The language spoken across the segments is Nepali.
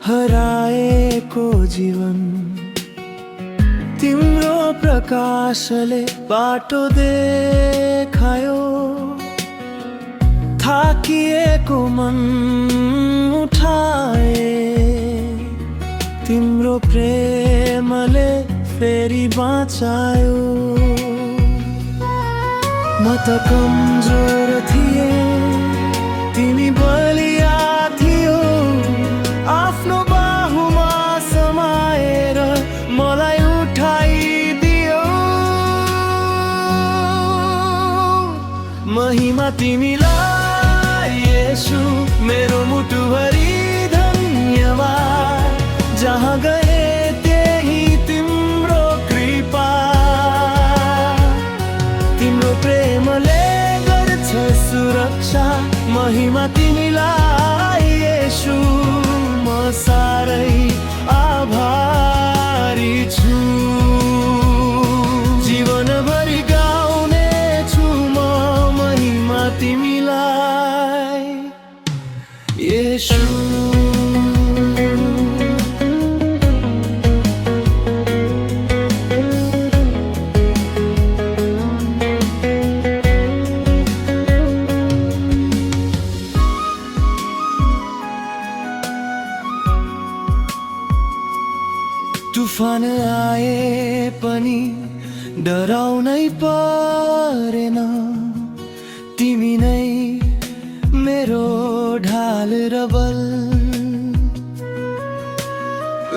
हराएको जीवन तिम्रो प्रकाशले बाटो देखायो। थाकिएको मन उठाए तिम्रो प्रेमले फेरि बाँचायो। म त कमजोर थिए तिमी बलिया थियो, आफ्नो बाहुमा समाएर मलाई उठाइदियो। महिमा तिमीलाई येशू, मेरो मुटुभरि धन्यवाद। जहाँ गए त्यही तिम्रो कृपा, तिम्रो प्रेमले गर्छ सुरक्षा। महिमा तिमीलाई येशू, म साह्रै आभारी छु। जीवनभरि गाउने छु म महिमा तिमीलाई येशू। तूफान आए पनि डराउनै परेन, तिमी नै मेरो ढाल र बल।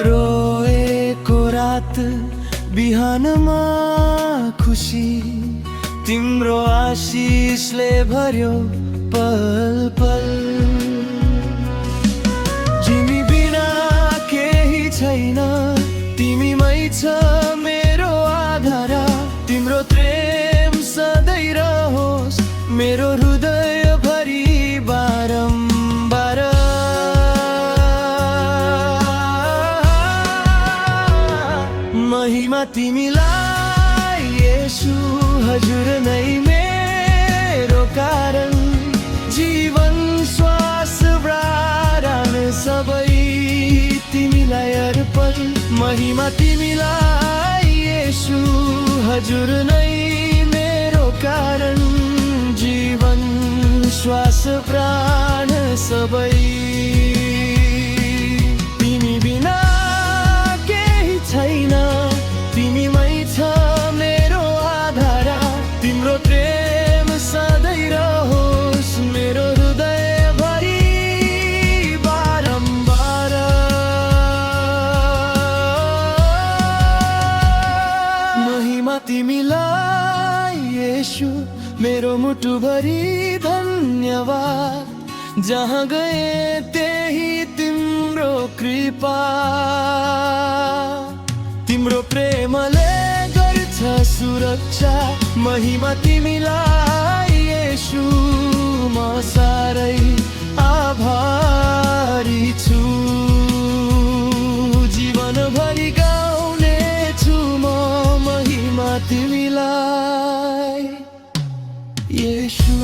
रोएको रात बिहानमा खुसी, तिम्रो आशिषले भर्यो पल पल। तिमी बिना केही छैन, तिमीमै छ मेरो आधार। तिम्रो प्रेम सधैँ रहोस् मेरो हृदय भरि बारम्बार। महिमा तिमीलाई येशू, हजुर नै मेरो कारण। जीवन श्वास प्राण सबै तिमीलाई अर्पण। महिमा तिमीलाई येशू, हजुर नै मेरो कारण। जीवन श्वास प्राण सबै तिमी बिना केही छैन, तिमीमै छ मेरो आधार। तिम्रो प्रेम सधैँ रहोस् मेरो हृदय भरि बारम्बार। महिमा तिमीलाई येशू, मेरो मुटुभरि धन्यवाद। जहाँ गए त्यही तिम्रो कृपा, तिम्रो प्रेमले गर्छ सुरक्षा। महिमा तिमीलाई येशू, म साह्रै आभारी छु। जीवनभरि गाउने छु म महिमा तिमीलाई येशू।